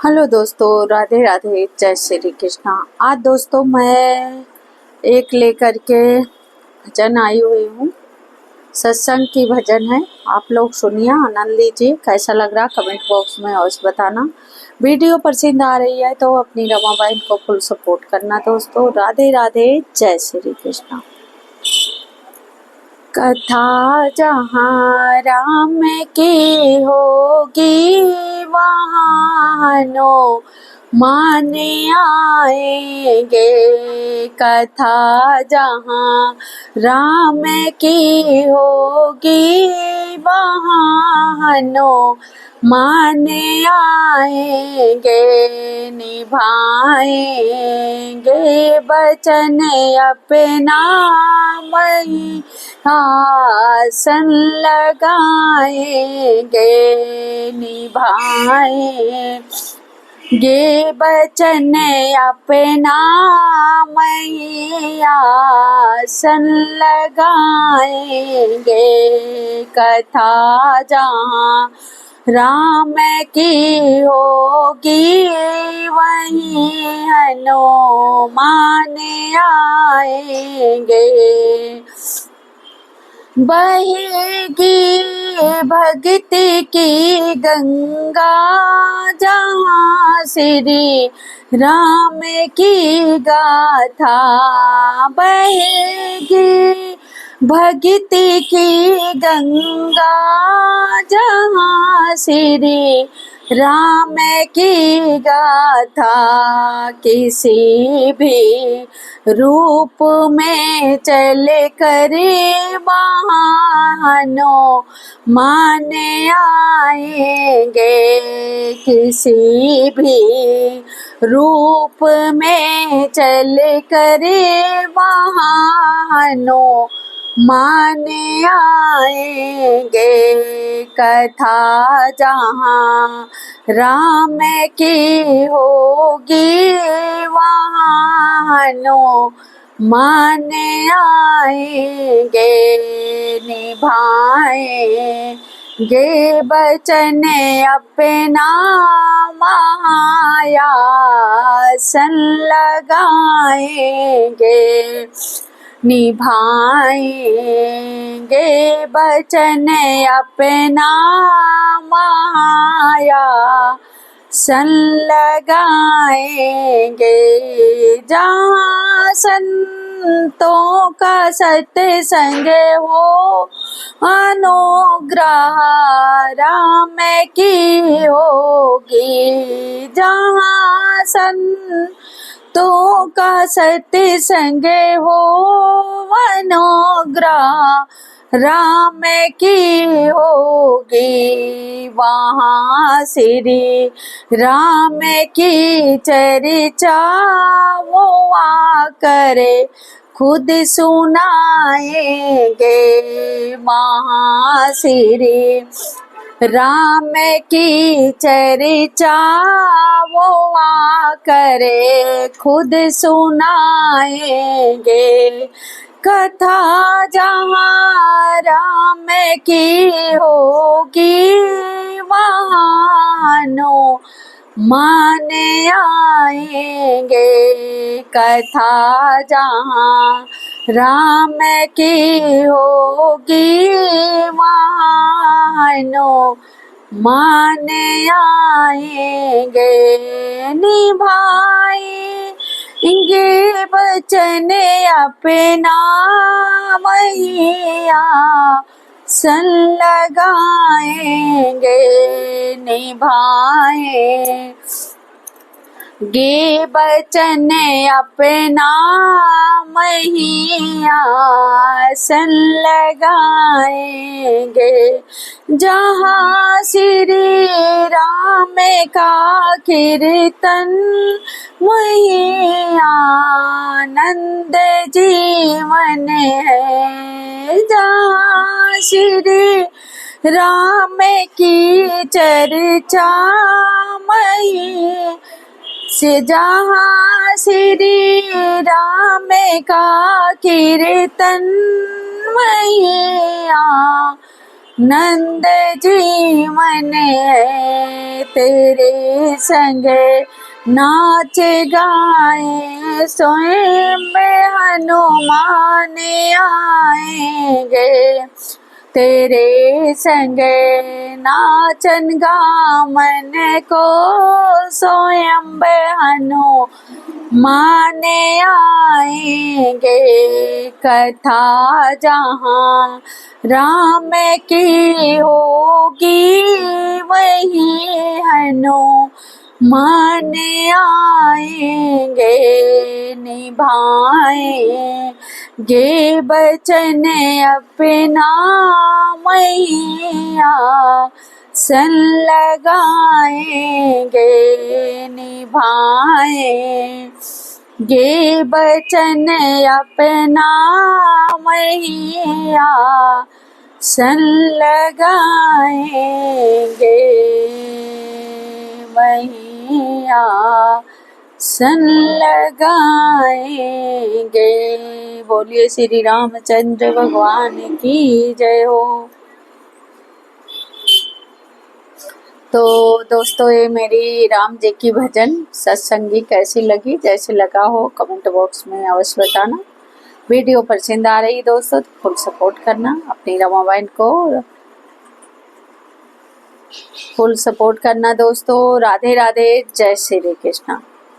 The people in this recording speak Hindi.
हेलो दोस्तों, राधे राधे, जय श्री कृष्णा। आज दोस्तों मैं एक लेकर के भजन आई हुई हूँ। सत्संग की भजन है, आप लोग सुनिए, आनंद लीजिए। कैसा लग रहा कमेंट बॉक्स में अवश्य बताना। वीडियो पसंद आ रही है तो अपनी रमा बहन को फुल सपोर्ट करना दोस्तों। राधे राधे, जय श्री कृष्णा। कथा जहाँ राम की होगी वहाँ माने आएंगे। कथा जहाँ राम की होगी वहाँ माने आएंगे। निभाएंगे वचन अपना मही आसन लगाएंगे। निभाएंगे वचन अपना मही आसन लगाएंगे। कथा जहाँ राम की होगी वहीं हनुमान आएंगे। बहेगी भक्ति की गंगा जहाँ श्री राम की गाथा। बहेगी भक्ति की गंगा जहाँ श्री राम की गाथा। किसी भी रूप में चल करे वहाँ माने आएंगे। किसी भी रूप में चल करे वहाँ माने आएंगे। कथा जहाँ राम की होगी वहाँ माने आएंगे। निभाएंगे वचन अपना माया सन लगाएंगे। निभाएंगे वचन अपना माया सन लगाएंगे। जहाँ संतों का सत्संग हो अनुग्रह राम की होगी। जहाँ तो का सत्संग हो अनुग्रह राम की होगी। वहाँ श्री राम की चर्चा वो करे खुद सुनाएंगे। वहाँ श्री राम की चर्चा वो करे खुद सुनाएंगे। कथा जहाँ राम की होगी वहाँ माने आएंगे। कथा जहाँ राम की होगी वहाँ माने आएंगे। निभाएंगे वचन अपना मैया सन लगाएंगे। निभाएंगे वचन अपना मैया सन लगाएंगे। जहाँ श्री राम का कीर्तन वही आनंद जीवन है। जहाँ श्री राम की चर्चा मही से जहाँ श्री राम का कीर्तन मैया नंद जी मन है तेरे संग नाच गाए, स्वयं हनुमान आएंगे तेरे संग नाचन गामन को, स्वयं हनुमान आएंगे। कथा जहाँ राम की होगी वहीं हनुमान आएंगे, निभाएंगे बचन अपना मैया सन लगाएंगे, निभाएंगे बचन अपना मैया सन लगाएंगे, मैया सन लगाएंगे। बोलिए श्री रामचंद्र भगवान की जय हो। तो दोस्तों, ये मेरी राम जी की भजन सत्संगी कैसी लगी, जैसे लगा हो कमेंट बॉक्स में अवश्य बताना। वीडियो पसंद आ रही दोस्तों तो फुल सपोर्ट करना, अपनी रमा बहन को फुल सपोर्ट करना दोस्तों। राधे राधे, जय श्री कृष्णा।